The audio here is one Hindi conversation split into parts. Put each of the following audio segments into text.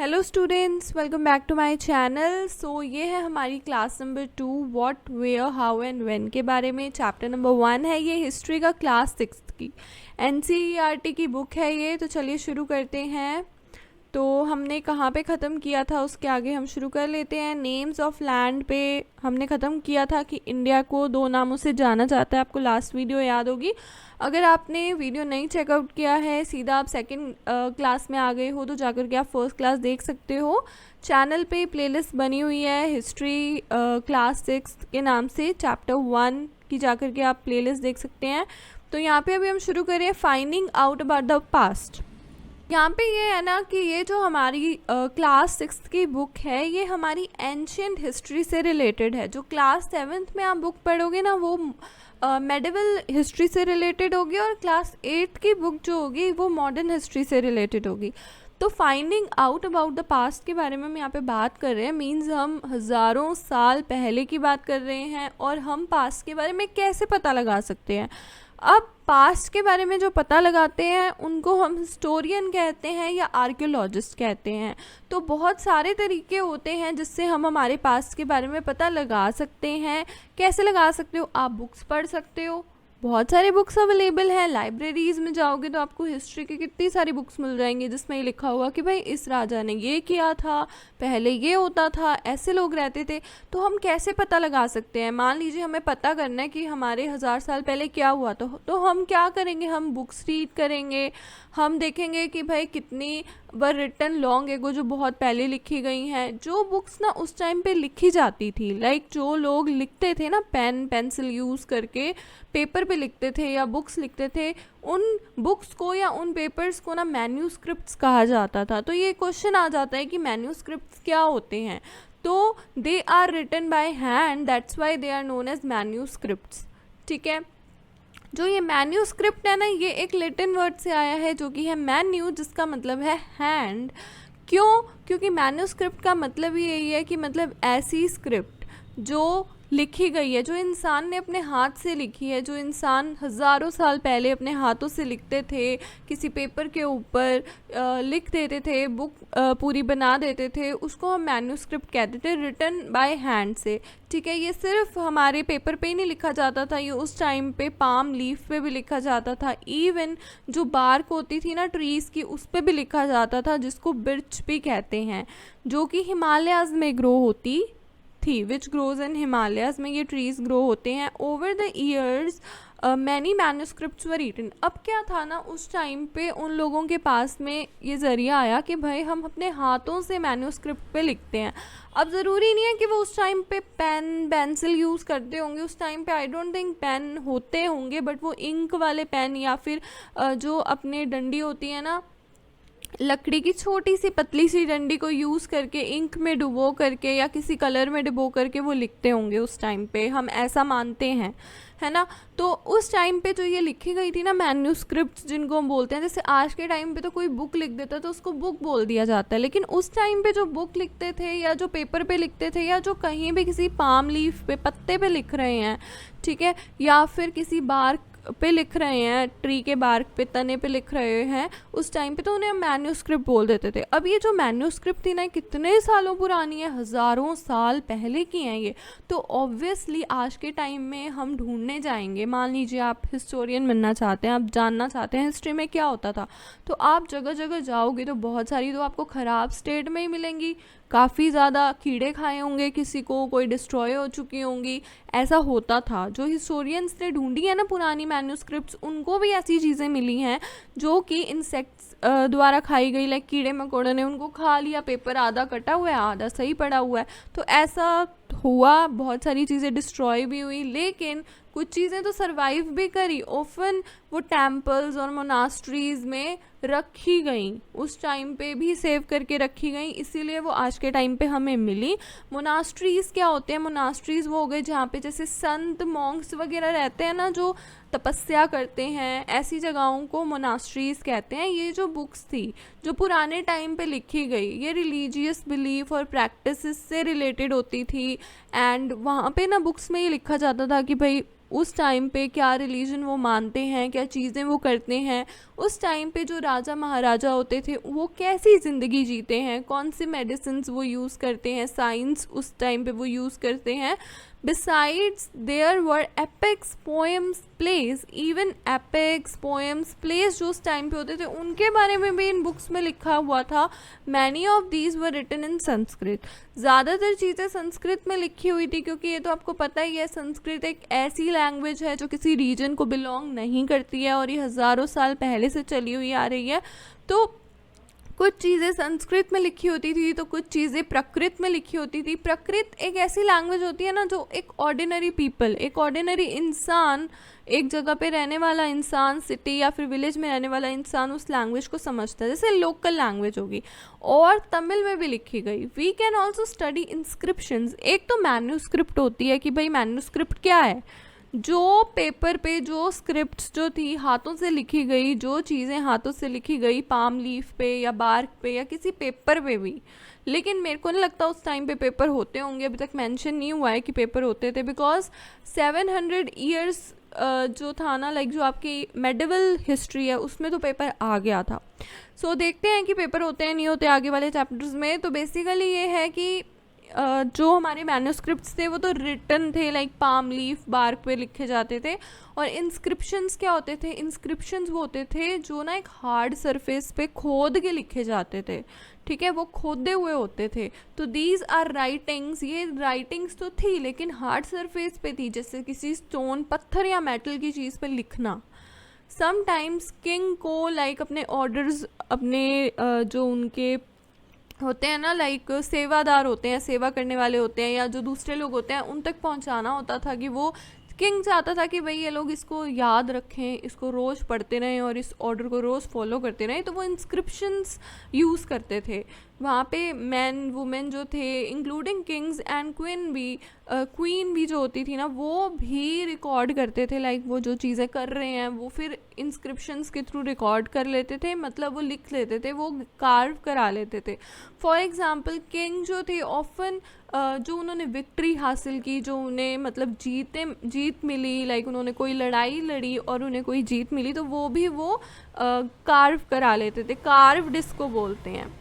Hello students, welcome back to my channel. So ये है हमारी class number 2 what where how and when के बारे में। चैप्टर नंबर 1 है ये हिस्ट्री का, क्लास 6 की एनसीईआरटी की बुक है ये। तो चलिए शुरू करते हैं। तो हमने कहाँ पे ख़त्म किया था उसके आगे हम शुरू कर लेते हैं। नेम्स ऑफ लैंड पे हमने ख़त्म किया था कि इंडिया को 2 नामों से जाना जाता है। आपको लास्ट वीडियो याद होगी। अगर आपने वीडियो नहीं चेकआउट किया है, सीधा आप सेकंड क्लास में आ गए हो तो जाकर के आप फर्स्ट क्लास देख सकते हो। चैनल पे प्लेलिस्ट बनी हुई है हिस्ट्री क्लास 6 के नाम से। चैप्टर 1 की जाकर के आप प्लेलिस्ट देख सकते हैं। तो यहाँ पे अभी हम शुरू करें finding out about the past. यहाँ पे ये है ना कि ये जो हमारी क्लास 6 की बुक है ये हमारी एंशियंट हिस्ट्री से रिलेटेड है। जो क्लास 7th में आप बुक पढ़ोगे ना वो मेडिवल हिस्ट्री से रिलेटेड होगी, और क्लास 8 की बुक जो होगी वो मॉडर्न हिस्ट्री से रिलेटेड होगी। तो finding out about the past के बारे में हम यहाँ पे बात कर रहे हैं। मीन्स हम हज़ारों साल पहले की बात कर रहे हैं, और हम पास्ट के बारे में कैसे पता लगा सकते हैं। अब पास्ट के बारे में जो पता लगाते हैं उनको हम हिस्टोरियन कहते हैं या आर्कियोलॉजिस्ट कहते हैं। तो बहुत सारे तरीके होते हैं जिससे हम हमारे पास्ट के बारे में पता लगा सकते हैं। कैसे लगा सकते हो? आप बुक्स पढ़ सकते हो, बहुत सारे बुक्स अवेलेबल हैं। लाइब्रेरीज़ में जाओगे तो आपको हिस्ट्री की कितनी सारी बुक्स मिल जाएंगी जिसमें ये लिखा हुआ कि भाई इस राजा ने ये किया था, पहले ये होता था, ऐसे लोग रहते थे। तो हम कैसे पता लगा सकते हैं? मान लीजिए हमें पता करना है कि हमारे 1000 साल पहले क्या हुआ, तो हम क्या करेंगे? हम बुक्स रीड करेंगे। हम देखेंगे कि भाई कितनी वर रिटन लॉन्ग एगो, जो बहुत पहले लिखी गई हैं। जो बुक्स ना उस टाइम पे लिखी जाती थी, लाइक जो लोग लिखते थे ना पेन पेंसिल यूज़ करके पेपर पे लिखते थे या बुक्स लिखते थे, उन बुक्स को या उन पेपर्स को ना मैन्यूस्क्रिप्ट्स कहा जाता था। तो ये क्वेश्चन आ जाता है कि मैन्यूस्क्रिप्ट्स क्या होते हैं। तो they are written by hand, that's why they are known as manuscripts. ठीक है। जो ये मैन्यूस्क्रिप्ट है ना, ये एक लैटिन वर्ड से आया है जो कि है मैन्यू, जिसका मतलब है हैंड। क्यों? क्योंकि मैन्यूस्क्रिप्ट का मतलब ही यही है कि मतलब ऐसी स्क्रिप्ट जो लिखी गई है, जो इंसान ने अपने हाथ से लिखी है, जो इंसान हज़ारों साल पहले अपने हाथों से लिखते थे, किसी पेपर के ऊपर लिख देते थे, बुक पूरी बना देते थे, उसको हम मैन्यूस्क्रिप्ट कहते थे, रिटन बाय हैंड से। ठीक है। ये सिर्फ हमारे पेपर पे ही नहीं लिखा जाता था, ये उस टाइम पे पाम लीफ पे भी लिखा जाता था। इवन जो बार्क होती थी ना ट्रीज़ की, उस पे भी लिखा जाता था, जिसको बिर्च भी कहते हैं, जो कि हिमालयाज़ में ग्रो होती थी, विच ग्रोज इन हिमालयाज में ये ट्रीज ग्रो होते हैं। Over the years many manuscripts were written. अब क्या था ना, उस टाइम पे उन लोगों के पास में ये ज़रिया आया कि भाई हम अपने हाथों से मैन्यूस्क्रिप्ट पे लिखते हैं। अब ज़रूरी नहीं है कि वो उस टाइम पे पेन पेंसिल यूज़ करते होंगे। उस टाइम पे आई डोंट थिंक पेन होते होंगे, बट वो इंक वाले पेन या फिर जो अपने डंडी होती है ना, लकड़ी की छोटी सी पतली सी डंडी को यूज़ करके इंक में डुबो करके या किसी कलर में डुबो करके वो लिखते होंगे उस टाइम पे, हम ऐसा मानते हैं, है ना। तो उस टाइम पे जो ये लिखी गई थी ना मैन्यूस्क्रिप्ट्स, जिनको हम बोलते हैं, जैसे आज के टाइम पे तो कोई बुक लिख देता तो उसको बुक बोल दिया जाता है, लेकिन उस टाइम पे जो बुक लिखते थे या जो पेपर पे लिखते थे या जो कहीं भी किसी पाम लीफ पे पत्ते पे लिख रहे हैं, ठीक है, या फिर किसी बार्क पे लिख रहे हैं, ट्री के बार्क पे तने पे लिख रहे हैं, उस टाइम पे तो उन्हें मैन्यूस्क्रिप्ट बोल देते थे। अब ये जो मैन्यूस्क्रिप्ट थी ना, कितने सालों पुरानी है, हज़ारों साल पहले की हैं ये। तो ऑब्वियसली आज के टाइम में हम ढूंढने जाएंगे। मान लीजिए आप हिस्टोरियन बनना चाहते हैं, आप जानना चाहते हैं हिस्ट्री में क्या होता था, तो आप जगह जगह जाओगे तो बहुत सारी तो आपको ख़राब स्टेट में ही मिलेंगी, काफ़ी ज़्यादा कीड़े खाए होंगे, किसी को कोई डिस्ट्रॉय हो चुकी होंगी। ऐसा होता था। जो हिस्टोरियंस ने ढूंढी है ना पुरानी मैन्यूस्क्रिप्ट्स, उनको भी ऐसी चीज़ें मिली हैं जो कि इंसेक्ट्स द्वारा खाई गई, लाइक कीड़े मकोड़े ने उनको खा लिया, पेपर आधा कटा हुआ है आधा सही पड़ा हुआ है। तो ऐसा हुआ, बहुत सारी चीज़ें डिस्ट्रॉय भी हुई, लेकिन कुछ चीज़ें तो सरवाइव भी करी। ओफन वो टेम्पल्स और मोनास्ट्रीज़ में रखी गई, उस टाइम पे भी सेव करके रखी गई, इसीलिए वो आज के टाइम पे हमें मिली। मोनास्ट्रीज़ क्या होते हैं? मोनास्ट्रीज़ वो हो गए जहाँ पे जैसे संत मॉन्क्स वगैरह रहते हैं ना, जो तपस्या करते हैं, ऐसी जगहों को मोनास्ट्रीज़ कहते हैं। ये जो बुक्स थी जो पुराने टाइम पे लिखी गई, ये रिलीजियस बिलीफ और प्रैक्टिस से रिलेटेड होती थी। एंड वहाँ पे ना बुक्स में ये लिखा जाता था कि भाई उस टाइम पे क्या रिलीजन वो मानते हैं, क्या चीज़ें वो करते हैं, उस टाइम पे जो राजा महाराजा होते थे वो कैसी ज़िंदगी जीते हैं, कौन से मेडिसिन्स वो यूज़ करते हैं, साइंस उस टाइम पे वो यूज़ करते हैं। Besides, there were epics, poems, plays, even epics, poems, plays जो उस टाइम पे होते थे उनके बारे में भी इन बुक्स में लिखा हुआ था। Many of these were written in Sanskrit. ज़्यादातर चीज़ें संस्कृत में लिखी हुई थी, क्योंकि ये तो आपको पता ही है संस्कृत एक ऐसी लैंग्वेज है जो किसी रीजन को बिलोंग नहीं करती है और ये हज़ारों साल पहले से चली हुई आ रही है। तो कुछ चीज़ें संस्कृत में लिखी होती थी तो कुछ चीज़ें प्राकृत में लिखी होती थी। प्राकृत एक ऐसी लैंग्वेज होती है ना जो एक ऑर्डिनरी पीपल, एक ऑर्डिनरी इंसान, एक जगह पे रहने वाला इंसान, सिटी या फिर विलेज में रहने वाला इंसान उस लैंग्वेज को समझता है, जैसे लोकल लैंग्वेज होगी। और तमिल में भी लिखी गई। We can also study inscriptions. एक तो मैन्यूस्क्रिप्ट होती है कि भाई मैन्यूस्क्रिप्ट क्या है, जो पेपर पे जो स्क्रिप्ट्स जो थी हाथों से लिखी गई, जो चीज़ें हाथों से लिखी गई पाम लीफ पे या बार्क पे या किसी पेपर पे भी। लेकिन मेरे को नहीं लगता उस टाइम पे पेपर होते होंगे, अभी तक मेंशन नहीं हुआ है कि पेपर होते थे, बिकॉज 700 ईयर्स जो था ना, लाइक जो आपकी मेडिवल हिस्ट्री है उसमें तो पेपर आ गया था। सो देखते हैं कि पेपर होते हैं नहीं होते आगे वाले चैप्टर्स में। तो बेसिकली ये है कि जो हमारे मैन्यूस्क्रिप्ट्स थे वो तो रिटन थे, लाइक पाम लीफ बार्क पे लिखे जाते थे। और इंस्क्रिप्शंस क्या होते थे, इंस्क्रिप्शंस वो होते थे जो ना एक हार्ड सरफेस पे खोद के लिखे जाते थे, ठीक है, वो खोदे हुए होते थे। तो दीज आर राइटिंग्स, ये राइटिंग्स तो थी लेकिन हार्ड सरफेस पे थी, जैसे किसी स्टोन, पत्थर या मेटल की चीज़ पे लिखना। समटाइम्स किंग को लाइक अपने ऑर्डर्स, अपने जो उनके होते हैं ना, लाइक सेवादार होते हैं, सेवा करने वाले होते हैं, या जो दूसरे लोग होते हैं उन तक पहुंचाना होता था कि वो किंग चाहता था कि भाई ये लोग इसको याद रखें, इसको रोज़ पढ़ते रहें और इस ऑर्डर को रोज़ फॉलो करते रहें। तो वो इंस्क्रिप्शंस यूज़ करते थे वहाँ पे। मैन वुमेन जो थे इंक्लूडिंग किंग्स एंड क्वीन भी, क्वीन भी जो होती थी ना वो भी रिकॉर्ड करते थे, लाइक वो जो चीज़ें कर रहे हैं वो फिर इंस्क्रिप्शंस के थ्रू रिकॉर्ड कर लेते थे, मतलब वो लिख लेते थे, वो कार्व करा लेते थे। फॉर एग्ज़ाम्पल किंग जो थे ऑफन जो उन्होंने विक्ट्री हासिल की, जो उन्हें मतलब जीत मिली, लाइक उन्होंने कोई लड़ाई लड़ी और उन्हें कोई जीत मिली, तो वो भी वो कार्व करा लेते थे, कार्व्ड इसको बोलते हैं,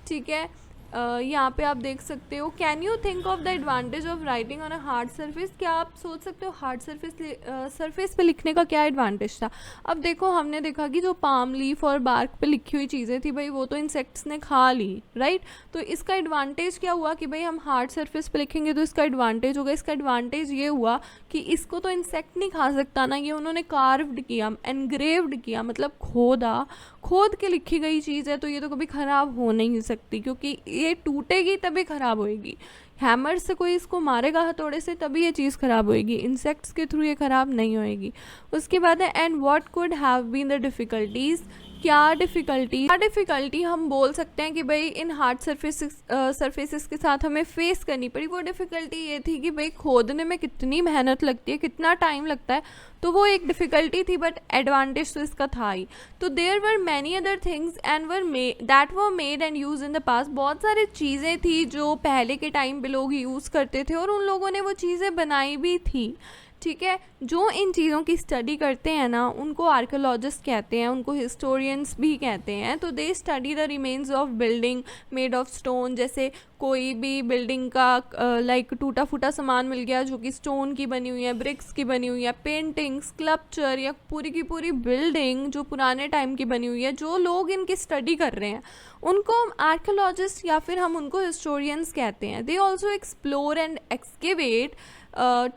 ठीक है। यहाँ पे आप देख सकते हो, can you think of the advantage of writing on a hard surface. क्या आप सोच सकते हो हार्ड सरफेस पे लिखने का क्या एडवांटेज था। अब देखो हमने देखा कि जो पाम लीफ और बार्क पे लिखी हुई चीज़ें थी भाई वो तो इंसेक्ट्स ने खा ली, राइट। तो इसका एडवांटेज क्या हुआ कि भाई हम हार्ड सरफेस पे लिखेंगे तो इसका एडवांटेज होगा। इसका एडवांटेज ये हुआ कि इसको तो इंसेक्ट नहीं खा सकता ना, ये उन्होंने कार्व्ड किया, एनग्रेव्ड किया, मतलब खोद के लिखी गई चीज़ है, तो ये तो कभी ख़राब हो नहीं सकती, क्योंकि ये टूटेगी तभी ख़राब होएगी। हैमर से कोई इसको मारेगा हथौड़े से तभी ये चीज़ ख़राब होएगी, इंसेक्ट्स के थ्रू ये ख़राब नहीं होएगी। उसके बाद है and what could have been the difficulties. क्या डिफ़िकल्टी हम बोल सकते हैं कि भाई इन हार्ड सरफेसेस के साथ हमें फेस करनी पड़ी। वो डिफ़िकल्टी ये थी कि भाई खोदने में कितनी मेहनत लगती है, कितना टाइम लगता है, तो वो एक डिफ़िकल्टी थी, बट एडवांटेज तो इसका था ही। तो there were many other things and that were made and use in the past. बहुत सारी चीज़ें थी जो पहले के टाइम पे लोग यूज़ करते थे और उन लोगों ने वो चीज़ें बनाई भी थी, ठीक है। जो इन चीज़ों की स्टडी करते हैं ना उनको आर्कियोलॉजिस्ट कहते हैं, उनको हिस्टोरियंस भी कहते हैं। तो they study the remains of building made of stone. जैसे कोई भी बिल्डिंग का लाइक टूटा फूटा सामान मिल गया जो कि स्टोन की बनी हुई है, ब्रिक्स की बनी हुई है, पेंटिंग, स्कल्पचर या पूरी की पूरी बिल्डिंग जो पुराने टाइम की बनी हुई है, जो लोग इनकी स्टडी कर रहे हैं उनको आर्कियोलॉजिस्ट या फिर हम उनको हिस्टोरियंस कहते हैं। They also explore and excavate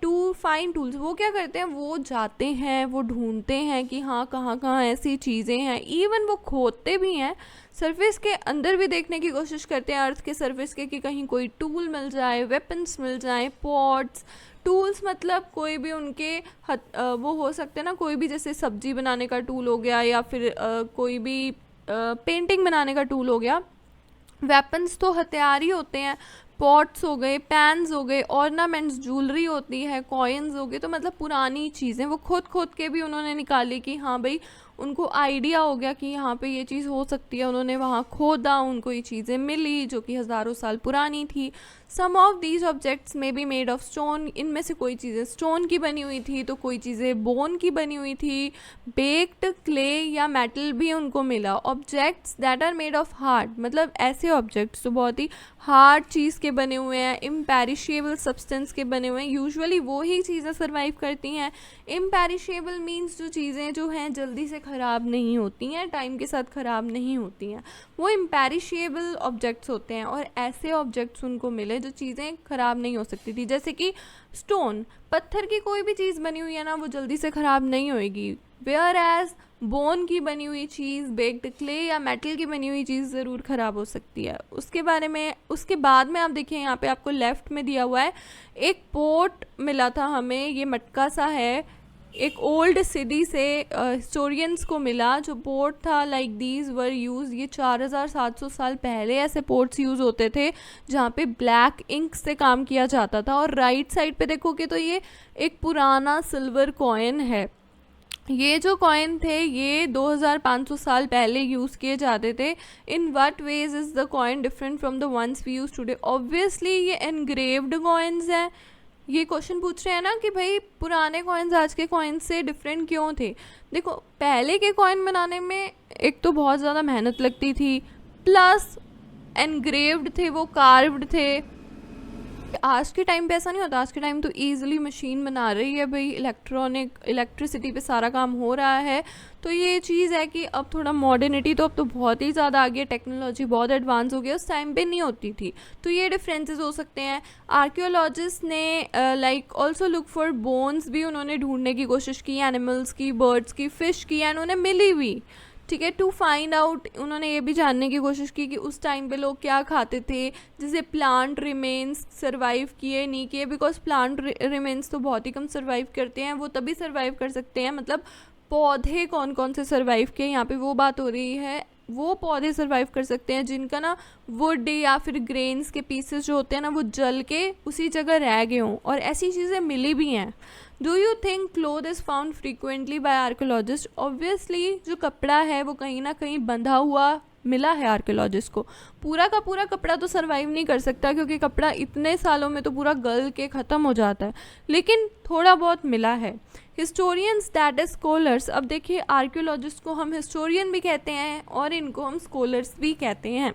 to find tools. वो क्या करते हैं, वो जाते हैं, वो ढूंढते हैं कि हाँ कहाँ कहाँ ऐसी चीज़ें हैं। इवन वो खोदते भी हैं, सरफेस के अंदर भी देखने की कोशिश करते हैं अर्थ के सरफेस के कि कहीं कोई टूल मिल जाए, वेपन्स मिल जाए, पॉट्स। टूल्स मतलब कोई भी उनके वो हो सकते हैं ना, कोई भी जैसे सब्जी बनाने का टूल हो गया या फिर कोई भी पेंटिंग बनाने का टूल हो गया। वेपन्स तो हथियार ही होते हैं। पॉट्स हो गए, पैन्स हो गए, ऑर्नामेंट्स, ज्वेलरी होती है, कॉइन्स हो गए, तो मतलब पुरानी चीज़ें वो खोद के भी उन्होंने निकाली कि हाँ भाई उनको आइडिया हो गया कि यहाँ पे ये चीज़ हो सकती है, उन्होंने वहाँ खोदा, उनको ये चीज़ें मिली जो कि हज़ारों साल पुरानी थी। सम ऑफ दीज ऑब्जेक्ट्स में बी मेड ऑफ स्टोन, इनमें से कोई चीज़ें स्टोन की बनी हुई थी तो कोई चीज़ें बोन की बनी हुई थी, बेक्ड, क्ले या मेटल भी उनको मिला। Objects that are made of hard, मतलब ऐसे ऑब्जेक्ट्स जो बहुत ही हार्ड चीज़ के बने हुए हैं, इम्पेरिशेबल सब्सटेंस के बने हुए हैं, यूजुअली वो ही चीज़ें सर्वाइव करती हैं। इम्पेरिशेबल मीन्स जो चीज़ें जो हैं जल्दी से ख़राब नहीं होती हैं, टाइम के साथ ख़राब नहीं होती हैं, वो इम्पेरिशेबल ऑब्जेक्ट्स होते हैं। और ऐसे ऑब्जेक्ट्स उनको मिले जो चीज़ें ख़राब नहीं हो सकती थी, जैसे कि स्टोन, पत्थर की कोई भी चीज़ बनी हुई है ना वो जल्दी से ख़राब नहीं होएगी, वेयर एज बोन की बनी हुई चीज़, बेक्ड क्ले या मेटल की बनी हुई चीज़ ज़रूर ख़राब हो सकती है। उसके बाद में आप देखिए यहाँ पे आपको लेफ़्ट में दिया हुआ है एक पोट मिला था हमें, ये मटका सा है, एक ओल्ड सिटी से हिस्टोरियंस को मिला जो पोर्ट था। लाइक दीज वर यूज, ये 4700 साल पहले ऐसे पोर्ट्स यूज़ होते थे जहाँ पे ब्लैक इंक से काम किया जाता था। और राइट साइड पे देखोगे तो ये एक पुराना सिल्वर कॉइन है। ये जो कॉइन थे ये 2500 साल पहले यूज़ किए जाते थे। In what ways is the coin different from the ones we use today? Obviously ये एनग्रेव्ड कॉइन्स हैं। ये क्वेश्चन पूछ रहे हैं ना कि भाई पुराने कॉइन्स आज के कॉइन्स से डिफरेंट क्यों थे। देखो पहले के कॉइन बनाने में एक तो बहुत ज़्यादा मेहनत लगती थी, प्लस एनग्रेव्ड थे, वो कार्व्ड थे। आज के टाइम पे ऐसा नहीं होता, आज के टाइम तो ईजिली मशीन बना रही है भाई, इलेक्ट्रिसिटी पे सारा काम हो रहा है। तो ये चीज़ है कि अब थोड़ा मॉडर्निटी तो अब तो बहुत ही ज़्यादा आ गई, टेक्नोलॉजी बहुत एडवांस हो गई, उस टाइम पे नहीं होती थी। तो ये डिफरेंसेस हो सकते हैं। आर्कियोलॉजिस्ट ने like also look for bones भी उन्होंने ढूंढने की कोशिश की, एनिमल्स की, बर्ड्स की, फिश की, एंड उन्हें मिली भी। ठीक है, टू फाइंड आउट, उन्होंने ये भी जानने की कोशिश की कि उस टाइम पे लोग क्या खाते थे, जैसे प्लांट रिमेन्स सर्वाइव किए नहीं किए, बिकॉज प्लांट रिमेन्स तो बहुत ही कम सर्वाइव करते हैं, वो तभी सर्वाइव कर सकते हैं, मतलब पौधे कौन कौन से सर्वाइव किए यहाँ पे वो बात हो रही है। वो पौधे सर्वाइव कर सकते हैं जिनका ना वुड या फिर ग्रेन्स के पीसेस जो होते हैं ना वो जल के उसी जगह रह गए हों, और ऐसी चीज़ें मिली भी हैं। Do you think cloth is found frequently by archaeologist? Obviously जो कपड़ा है वो कहीं ना कहीं बंधा हुआ मिला है आर्कोलॉजिस्ट को। पूरा का पूरा कपड़ा तो सर्वाइव नहीं कर सकता क्योंकि कपड़ा इतने सालों में तो पूरा गल के ख़त्म हो जाता है, लेकिन थोड़ा बहुत मिला है। हिस्टोरियंस दैट इज स्कॉलर्स, अब देखिए आर्कियोलॉजिस्ट को हम हिस्टोरियन भी कहते हैं और इनको हम स्कॉलर्स भी कहते हैं।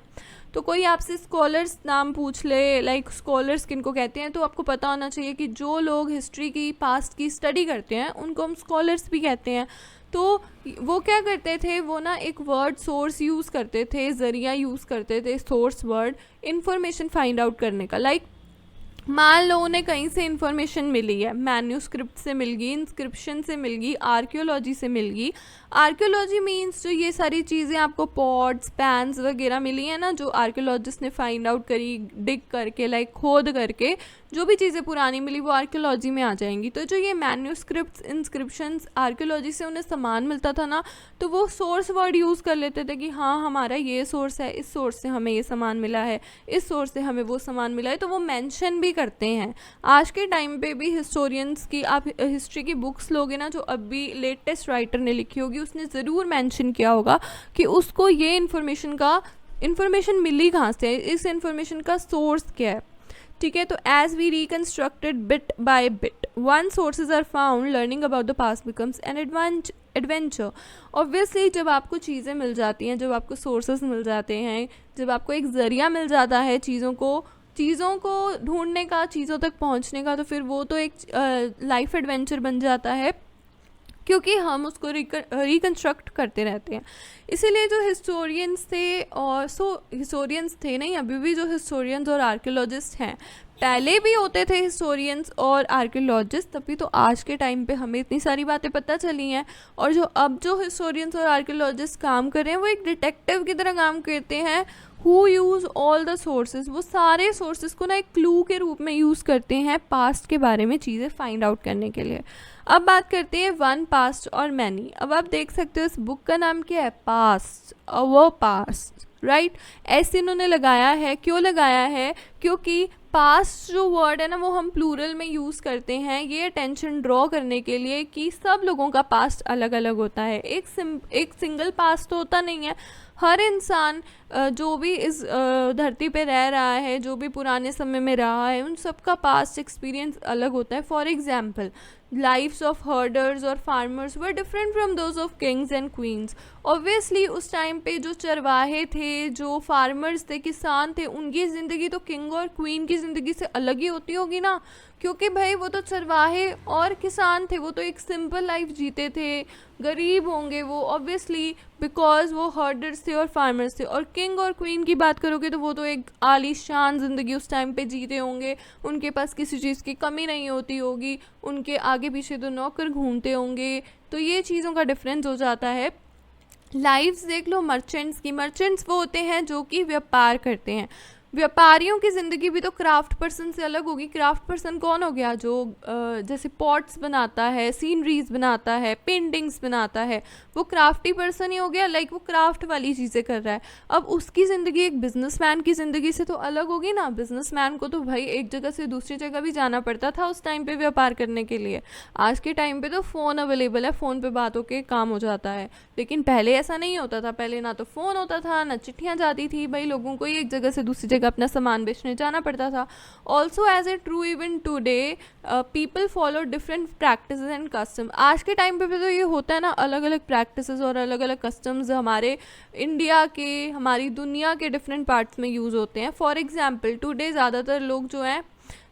तो कोई आपसे स्कॉलर्स नाम पूछ ले, लाइक स्कॉलर्स किनको कहते हैं, तो आपको पता होना चाहिए कि जो लोग हिस्ट्री की, पास्ट की स्टडी करते हैं उनको हम स्कॉलर्स भी कहते हैं। तो वो क्या करते थे, वो ना एक वर्ड सोर्स यूज़ करते थे, ज़रिया यूज़ करते थे, source word, information find out करने का। लाइक मान लो उन्हें कहीं से इंफॉर्मेशन मिली है, मैन्यूस्क्रिप्ट से मिल गई, इंस्क्रिप्शन से मिल गई, आर्कियोलॉजी से मिल गई। आर्कियोलॉजी मीन्स जो ये सारी चीज़ें आपको पॉट्स, पैन्स वगैरह मिली हैं ना, जो आर्कियोलॉजिस्ट ने फाइंड आउट करी, डिग करके, लाइक खोद करके जो भी चीज़ें पुरानी मिली वो आर्कियोलॉजी में आ जाएंगी। तो जो ये मैन्यूस्क्रिप्ट्स, इंस्क्रिप्शंस आर्कियोलॉजी से उन्हें सामान मिलता था ना, तो वो सोर्स वर्ड यूज़ कर लेते थे कि हाँ हमारा ये सोर्स है, इस सोर्स से हमें ये सामान मिला है, इस सोर्स से हमें वो सामान मिला है, तो वो मेंशन भी करते हैं। आज के टाइम पे भी हिस्टोरियंस की, आप हिस्ट्री की बुक्स लोगे ना जो अभी लेटेस्ट राइटर ने लिखी होगी, उसने ज़रूर मेंशन किया होगा कि उसको ये इन्फॉर्मेशन मिली कहाँ से, इस इन्फॉर्मेशन का सोर्स क्या है। ठीक है, तो as we reconstructed bit by bit, when sources are found, learning about the past becomes an adventure. Obviously जब आपको चीज़ें मिल जाती हैं, जब आपको सोर्सेज मिल जाते हैं, जब आपको एक ज़रिया मिल जाता है चीज़ों को ढूंढने का, चीज़ों तक पहुंचने का, तो फिर वो तो एक लाइफ एडवेंचर बन जाता है क्योंकि हम उसको रिकन्स्ट्रक्ट करते रहते हैं। इसीलिए जो हिस्टोरियंस थे, और हिस्टोरियंस थे नहीं, अभी भी जो हिस्टोरियंस और आर्कियोलॉजिस्ट हैं, पहले भी होते थे हिस्टोरियंस और आर्कियोलॉजिस्ट, तभी तो आज के टाइम पे हमें इतनी सारी बातें पता चली हैं। और जो हिस्टोरियंस और आर्कियोलॉजिस्ट काम कर रहे हैं वो एक डिटेक्टिव की तरह काम करते हैं, who use all the sources. वो सारे सोर्सेज को ना एक क्लू के रूप में यूज़ करते हैं पास्ट के बारे में चीज़ें फाइंड आउट करने के लिए। अब बात करते हैं वन, पास्ट और मैनी। अब आप देख सकते हो इस बुक का नाम क्या है, पास्ट, अवर पास्ट। राइट। ऐसे इन्होंने लगाया है, क्यों लगाया है? क्योंकि पास्ट जो वर्ड है ना वो हम प्लूरल में यूज़ करते हैं ये अटेंशन ड्रॉ करने के लिए कि सब लोगों का पास्ट अलग अलग होता है, एक सिंगल पास्ट तो होता नहीं है। हर इंसान जो भी इस धरती पे रह रहा है, जो भी पुराने समय में रहा है, उन सबका पास्ट एक्सपीरियंस अलग होता है। For example, lives of herders और farmers were different from those of kings and queens. Obviously उस टाइम पे जो चरवाहे थे, जो फार्मर्स थे, किसान थे, उनकी ज़िंदगी तो किंग और क्वीन की ज़िंदगी से अलग ही होती होगी ना, क्योंकि भाई वो तो चरवाहे और किसान थे, वो तो एक सिंपल लाइफ जीते थे, गरीब होंगे वो ऑब्वियसली बिकॉज वो हर्डर्स थे और फार्मर्स थे। और किंग और क्वीन की बात करोगे तो वो तो एक आलीशान ज़िंदगी उस टाइम पे जीते होंगे, उनके पास किसी चीज़ की कमी नहीं होती होगी, उनके आगे पीछे तो नौकर घूमते होंगे। तो ये चीज़ों का डिफरेंस हो जाता है। लाइव्स देख लो मर्चेंट्स की, मर्चेंट्स वो होते हैं जो कि व्यापार करते हैं। व्यापारियों की ज़िंदगी भी तो क्राफ्ट पर्सन से अलग होगी। क्राफ्ट पर्सन कौन हो गया? जो जैसे पॉट्स बनाता है, सीनरीज बनाता है, पेंटिंग्स बनाता है, वो क्राफ्टी पर्सन ही हो गया। लाइक वो क्राफ्ट वाली चीज़ें कर रहा है। अब उसकी ज़िंदगी एक बिजनेसमैन की ज़िंदगी से तो अलग होगी ना। बिजनेसमैन को तो भाई एक जगह से दूसरी जगह भी जाना पड़ता था उस टाइम पे व्यापार करने के लिए। आज के टाइम पे तो फ़ोन अवेलेबल है, फ़ोन पे बात होके काम हो जाता है, लेकिन पहले ऐसा नहीं होता था। पहले ना तो फ़ोन होता था, ना चिट्ठियाँ जाती थी, भाई लोगों को एक जगह से दूसरी जगह अपना सामान बेचने जाना पड़ता था। Also as a true even today people follow different practice and custom. आज के टाइम पे भी तो ये होता है ना, अलग अलग प्रैक्टिस और अलग अलग कस्टम्स हमारे इंडिया के, हमारी दुनिया के डिफरेंट पार्ट्स में यूज़ होते हैं। फॉर एग्जाम्पल टुडे ज़्यादातर लोग जो हैं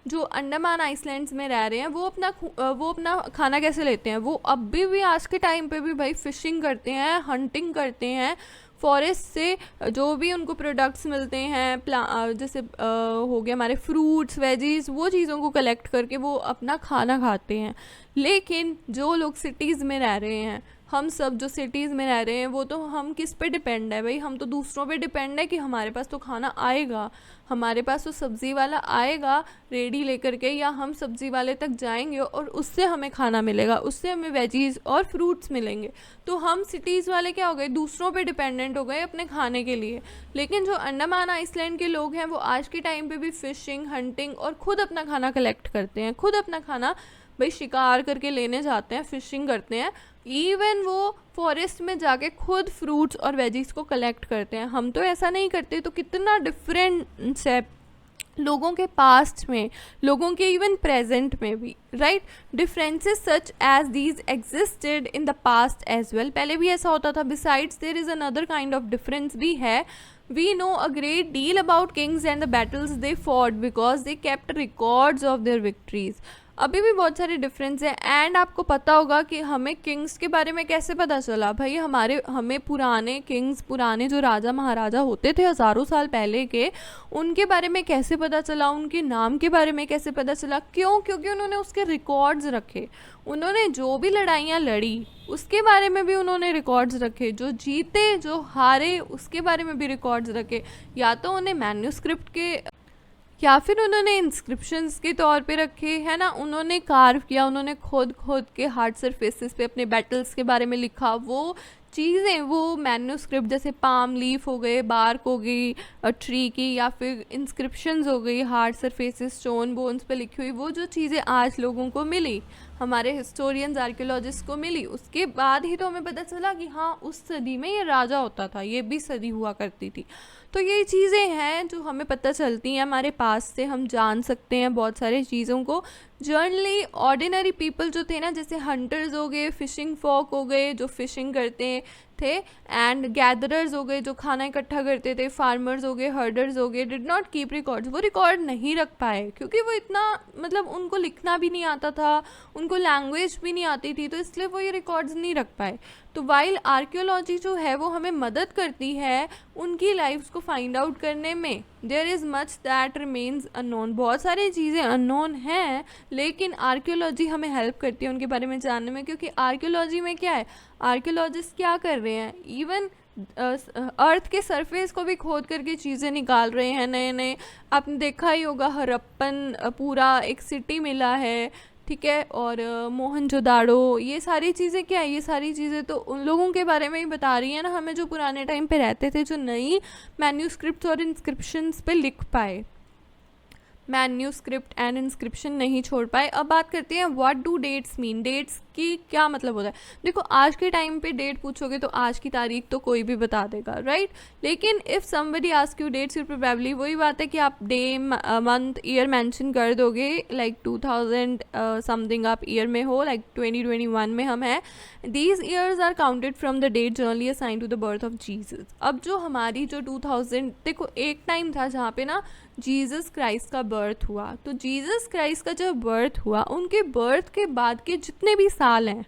जो अंडमान आइसलैंड्स में रह रहे हैं वो अपना खाना कैसे लेते हैं? वो अभी भी आज के टाइम पे भी भाई फिशिंग करते हैं, हंटिंग करते हैं, फॉरेस्ट से जो भी उनको प्रोडक्ट्स मिलते हैं, जैसे हो गए हमारे फ्रूट्स, वेजीज, वो चीज़ों को कलेक्ट करके वो अपना खाना खाते हैं। लेकिन जो लोग सिटीज़ में रह रहे हैं, हम सब जो सिटीज़ में रह रहे हैं, वो तो हम किस पे डिपेंड है भाई? हम तो दूसरों पे डिपेंड है कि हमारे पास तो खाना आएगा, हमारे पास तो सब्ज़ी वाला आएगा रेडी लेकर के, या हम सब्ज़ी वाले तक जाएंगे और उससे हमें खाना मिलेगा, उससे हमें वेजीज और फ्रूट्स मिलेंगे। तो हम सिटीज़ वाले क्या हो गए? दूसरों पे डिपेंडेंट हो गए अपने खाने के लिए। लेकिन जो अंडमान आइसलैंड के लोग हैं वो आज के टाइम पे भी फिशिंग, हंटिंग और ख़ुद अपना खाना कलेक्ट करते हैं, खुद अपना खाना भाई शिकार करके लेने जाते हैं, फिशिंग करते हैं। इवन वो फॉरेस्ट में जाके खुद फ्रूट्स और वेजीज को कलेक्ट करते हैं। हम तो ऐसा नहीं करते। तो कितना डिफरेंस है लोगों के पास्ट में, लोगों के इवन प्रेजेंट में भी, right. Differences such as these existed in the past as well. पहले भी ऐसा होता था। Besides there is another kind of difference भी है। We know a great deal about kings and the battles they fought because they kept records of their victories. अभी भी बहुत सारे डिफरेंस हैं। एंड आपको पता होगा कि हमें किंग्स के बारे में कैसे पता चला भाई? हमें पुराने किंग्स, पुराने जो राजा महाराजा होते थे हज़ारों साल पहले के, उनके बारे में कैसे पता चला? उनके नाम के बारे में कैसे पता चला? क्यों? क्योंकि उन्होंने उसके रिकॉर्ड्स रखे। उन्होंने जो भी लड़ाइयाँ लड़ी उसके बारे में भी उन्होंने रिकॉर्ड्स रखे, जो जीते जो हारे उसके बारे में भी रिकॉर्ड्स रखे। या तो उन्हें मैन्यूस्क्रिप्ट के, या फिर उन्होंने इंस्क्रिप्शंस के तौर पे रखे, है ना। उन्होंने कार्व किया, उन्होंने खुद के हार्ड सरफेसेस पे अपने बैटल्स के बारे में लिखा। वो चीज़ें, वो मैन्यूस्क्रिप्ट जैसे पाम लीफ हो गए, बार्क हो गई ट्री की, या फिर इंस्क्रिप्शंस हो गई हार्ड सरफेसेस, स्टोन बोन्स पे लिखी हुई, वो जो चीज़ें आज लोगों को मिली, हमारे हिस्टोरियंस, आर्कियोलॉजिस्ट को मिली, उसके बाद ही तो हमें पता चला कि हाँ उस सदी में ये राजा होता था, ये भी सदी हुआ करती थी। तो ये चीज़ें हैं जो हमें पता चलती हैं हमारे पास से, हम जान सकते हैं बहुत सारी चीज़ों को। जनरली ऑर्डिनरी पीपल जो थे ना, जैसे हंटर्स हो गए, फिशिंग फॉक हो गए जो फिशिंग करते थे, एंड गैदरर्स हो गए जो खाना इकट्ठा करते थे, फार्मर्स हो गए, हर्डर्स हो गए, डिड नॉट कीप रिकॉर्ड्स। वो रिकॉर्ड नहीं रख पाए क्योंकि वो इतना, मतलब उनको लिखना भी नहीं आता था, उनको लैंग्वेज भी नहीं आती थी, तो इसलिए वो ये रिकॉर्ड्स नहीं रख पाए। तो वाइल आर्कियोलॉजी जो है वो हमें मदद करती है उनकी लाइफ्स को फाइंड आउट करने में। There is much that remains unknown. बहुत सारी चीज़ें अननोन हैं, लेकिन आर्कियोलॉजी हमें हेल्प करती है उनके बारे में जानने में। क्योंकि आर्कियोलॉजी में क्या है, आर्कियोलॉजिस्ट क्या कर रहे हैं, इवन अर्थ के सरफेस को भी खोद करके चीज़ें निकाल रहे हैं नए नए। आपने देखा ही होगा हरप्पन पूरा एक सिटी मिला है, ठीक है। और मोहनजोदाड़ो, ये सारी चीज़ें क्या है, ये सारी चीज़ें तो उन लोगों के बारे में ही बता रही है ना हमें, जो पुराने टाइम पे रहते थे, जो नई मैन्यूस्क्रिप्ट और इंस्क्रिप्शंस पे लिख पाए, मैन्यूस्क्रिप्ट एंड इंस्क्रिप्शन नहीं छोड़ पाए। अब बात करते हैं what do dates mean, dates की क्या मतलब होता है। देखो आज के टाइम पे डेट पूछोगे तो आज की तारीख तो कोई भी बता देगा, राइट। लेकिन if somebody ask you dates, you probably, वही बात है कि आप डे मंथ ईयर मेंशन कर दोगे, लाइक 2000 समथिंग आप ईयर में हो, लाइक 2021 में हम हैं। These years are counted from the date generally assign to the birth of Jesus. अब जो हमारी जो 2000, देखो एक टाइम था जहाँ पे ना जीसस क्राइस्ट का बर्थ हुआ, तो जीसस क्राइस्ट का जब बर्थ हुआ, उनके बर्थ के बाद के जितने भी साल हैं,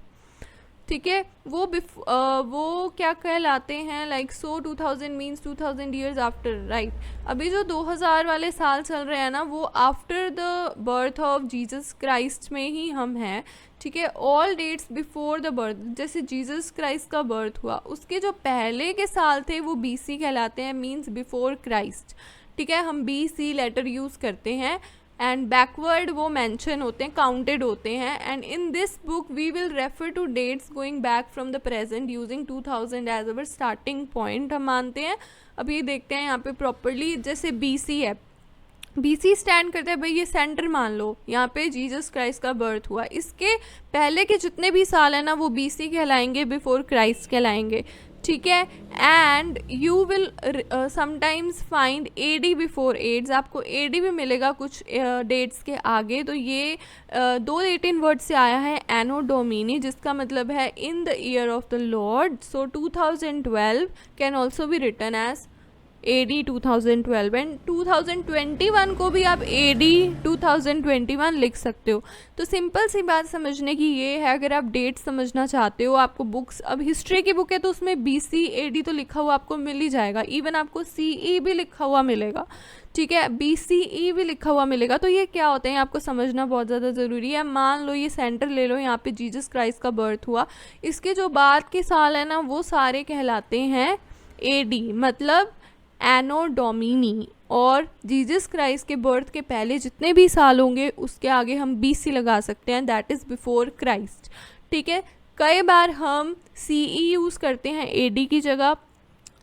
ठीक है, वो क्या कहलाते हैं, like 2000 means 2000 years after, right. अभी जो 2000 वाले साल चल रहे हैं ना, वो after the birth of Jesus Christ में ही हम हैं, ठीक है। All dates before the birth, जैसे जीसस क्राइस्ट का बर्थ हुआ उसके जो पहले के साल थे वो BC कहलाते हैं, मीन्स बिफोर क्राइस्ट, ठीक है। हम BC लेटर यूज़ करते हैं एंड बैकवर्ड वो मेंशन होते हैं, काउंटेड होते हैं। And in this book we will refer to dates going back from the present using 2000 as our starting point, हम मानते हैं। अभी देखते हैं यहाँ पे प्रॉपरली, जैसे BC है, BC स्टैंड करता है भाई, ये सेंटर मान लो, यहाँ पे जीसस क्राइस्ट का बर्थ हुआ, इसके पहले के जितने भी साल हैं ना वो BC कहलाएंगे, बिफोर क्राइस्ट कहलाएंगे, ठीक है। And you will sometimes find AD before एड्स, आपको AD भी मिलेगा कुछ डेट्स के आगे। तो ये दो लैटिन वर्ड से आया है, एनो डोमिनी, जिसका मतलब है in the year of the Lord. So 2012 can also be written as AD 2012 and 2021 को भी आप AD 2021 लिख सकते हो। तो सिंपल सी बात समझने की ये है, अगर आप डेट समझना चाहते हो, आपको बुक्स, अब हिस्ट्री की बुक है तो उसमें BC AD तो लिखा हुआ आपको मिल ही जाएगा, इवन आपको CE भी लिखा हुआ मिलेगा, ठीक है, BCE भी लिखा हुआ मिलेगा। तो ये क्या होता है, आपको समझना बहुत ज़्यादा ज़रूरी है। मान लो ये सेंटर ले लो, यहाँ पे जीसस क्राइस्ट का बर्थ हुआ, इसके जो बाद के साल है ना वो सारे कहलाते हैं AD, मतलब एनो डोमिनी। और जीसस क्राइस्ट के बर्थ के पहले जितने भी साल होंगे उसके आगे हम BC लगा सकते हैं, दैट इज़ बिफोर क्राइस्ट, ठीक है। कई बार हम CE यूज़ करते हैं AD की जगह,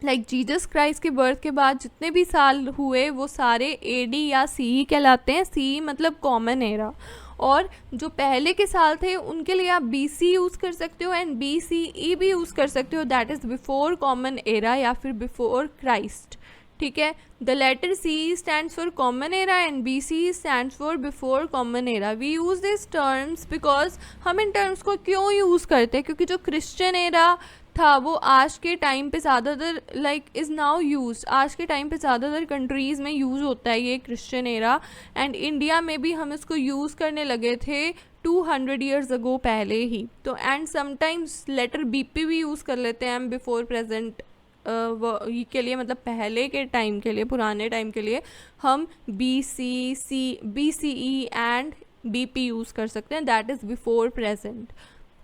लाइक जीसस क्राइस्ट के बर्थ के बाद जितने भी साल हुए वो सारे AD या CE कहलाते हैं। CE मतलब कॉमन एरा, और जो पहले के साल थे उनके लिए आप BC यूज़ कर सकते हो एंड BCE भी यूज़ कर सकते हो, that is before common era या फिर बिफोर क्राइस्ट, ठीक है। The letter CE stands for common era and BC stands for before common era. We use this terms because, हम इन टर्म्स को क्यों यूज़ करते हैं, क्योंकि जो क्रिश्चियन एरा था वो आज के टाइम पे ज़्यादातर लाइक इज़ नाउ यूज, आज के टाइम पे ज़्यादातर कंट्रीज़ में यूज़ होता है ये क्रिश्चियन एरा, एंड इंडिया में भी हम इसको यूज़ करने लगे थे 200 ईयर्स अगो पहले ही। तो एंड समटाइम्स लेटर BP भी यूज़ कर लेते हैं हम बिफोर प्रेजेंट के लिए, मतलब पहले के टाइम के लिए, पुराने टाइम के लिए हम BCE एंड BP यूज़ कर सकते हैं, दैट इज़ बिफोर प्रेजेंट,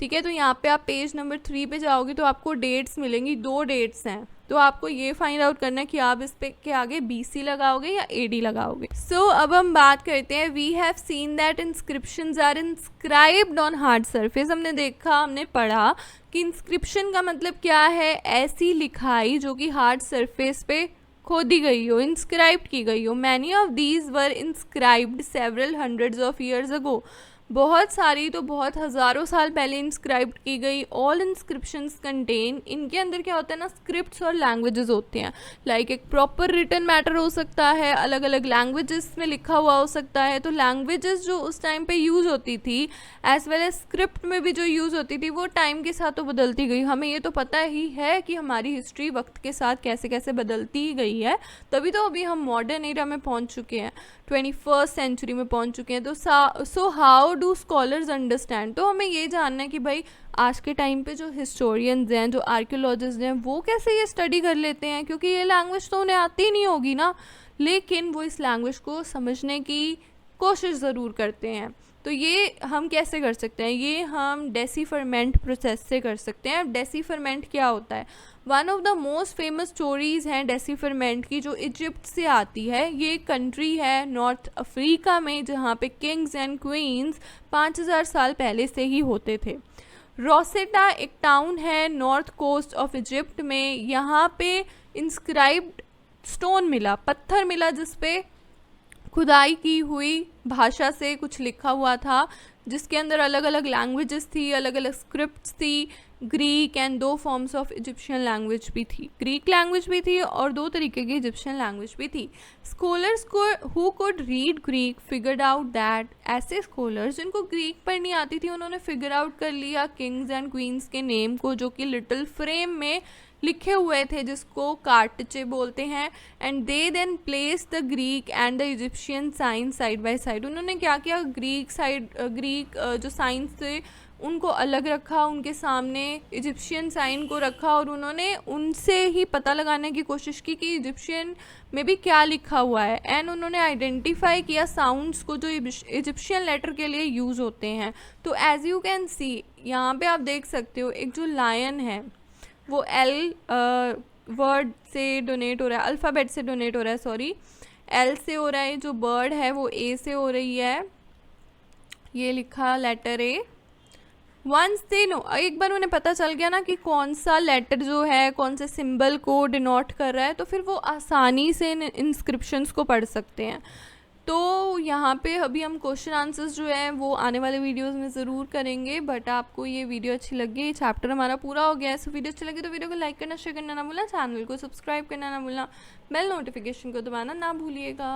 ठीक है। तो यहाँ पे आप पेज नंबर 3 पे जाओगे तो आपको डेट्स मिलेंगी, 2 डेट्स हैं, तो आपको ये फाइंड आउट करना है कि आप इस पे के आगे BC लगाओगे या AD लगाओगे। सो अब हम बात करते हैं, we have seen that inscriptions are inscribed on hard surface. हमने देखा, हमने पढ़ा कि इंस्क्रिप्शन का मतलब क्या है, ऐसी लिखाई जो कि हार्ड सरफेस पे खोदी गई हो, इंस्क्राइब्ड की गई हो। Many of these were inscribed several hundreds of years ago, बहुत सारी तो बहुत हज़ारों साल पहले इंस्क्राइब्ड की गई। ऑल इंस्क्रिप्शंस कंटेन, इनके अंदर क्या होता है ना, स्क्रिप्ट्स और लैंग्वेजेस होते हैं, लाइक एक प्रॉपर रिटन मैटर हो सकता है, अलग अलग लैंग्वेजेस में लिखा हुआ हो सकता है। तो लैंग्वेजेस जो उस टाइम पे यूज़ होती थी एज वेल एज स्क्रिप्ट में भी जो यूज़ होती थी वो टाइम के साथ तो बदलती गई। हमें ये तो पता ही है कि हमारी हिस्ट्री वक्त के साथ कैसे कैसे बदलती गई है, तभी तो अभी हम मॉडर्न एरा में पहुँच चुके हैं, 21st सेंचुरी में पहुँच चुके हैं। तो so how do scholars understand, तो हमें ये जानना है कि भाई आज के टाइम पे जो हिस्टोरियंस हैं, जो आर्कियोलॉजिस्ट हैं, वो कैसे ये स्टडी कर लेते हैं, क्योंकि ये लैंग्वेज तो उन्हें आती नहीं होगी ना, लेकिन वो इस लैंग्वेज को समझने की कोशिश ज़रूर करते हैं। तो ये हम कैसे कर सकते हैं, ये हम डेसीफरमेंट प्रोसेस से कर सकते हैं। अब डेसीफरमेंट क्या होता है, one of the most famous stories हैं डेसीफरमेंट की जो इजिप्ट से आती है। ये एक कंट्री है नॉर्थ अफ्रीका में जहाँ पे किंग्स एंड क्वींस 5000 साल पहले से ही होते थे। रोसेटा एक टाउन है नॉर्थ कोस्ट ऑफ इजिप्ट में। यहाँ पे इंस्क्राइब्ड स्टोन मिला, पत्थर मिला जिस पे खुदाई की हुई भाषा से कुछ लिखा हुआ था, जिसके अंदर अलग अलग लैंग्वेजेस थी, अलग अलग स्क्रिप्ट्स थी, Greek and 2 forms of Egyptian language भी थी। ग्रीक लैंग्वेज भी थी और 2 तरीके की इजिप्शियन लैंग्वेज भी थी। स्कॉलर्स को who could read Greek figured out that, ऐसे स्कॉलर्स जिनको ग्रीक पढ़नी आती थी उन्होंने फिगर आउट कर लिया किंग्स एंड क्वींस के नेम को, जो कि लिटिल फ्रेम में लिखे हुए थे जिसको कार्टचे बोलते हैं। And they then place the Greek and the Egyptian sign side by side. उन्होंने क्या किया, ग्रीक जो साइंस थे उनको अलग रखा, उनके सामने इजिप्शियन साइन को रखा और उन्होंने उनसे ही पता लगाने की कोशिश की कि इजिप्शियन में भी क्या लिखा हुआ है। एंड उन्होंने आइडेंटिफाई किया साउंड्स को जो इजिप्शियन लेटर के लिए यूज़ होते हैं। तो एज यू कैन सी यहाँ पे आप देख सकते हो एक जो लायन है वो एल वर्ड से डोनेट हो रहा है, अल्फ़ाबेट से डोनेट हो रहा है, सॉरी एल से हो रहा है। जो बर्ड है वो ए से हो रही है, ये लिखा letter A. Once they know, एक बार उन्हें पता चल गया ना कि कौन सा लेटर जो है कौन से सिंबल को डिनोट कर रहा है, तो फिर वो आसानी से इन इंस्क्रिप्शंस को पढ़ सकते हैं। तो यहाँ पे अभी हम क्वेश्चन आंसर्स जो है वो आने वाले वीडियोस में ज़रूर करेंगे। बट आपको ये वीडियो अच्छी लगी, ये चैप्टर हमारा पूरा हो गया है। सो वीडियो अच्छी लगी तो वीडियो को लाइक करना, शेयर करना ना भूलना, चैनल को सब्सक्राइब करना ना भूलना, बेल नोटिफिकेशन को दबाना ना भूलिएगा।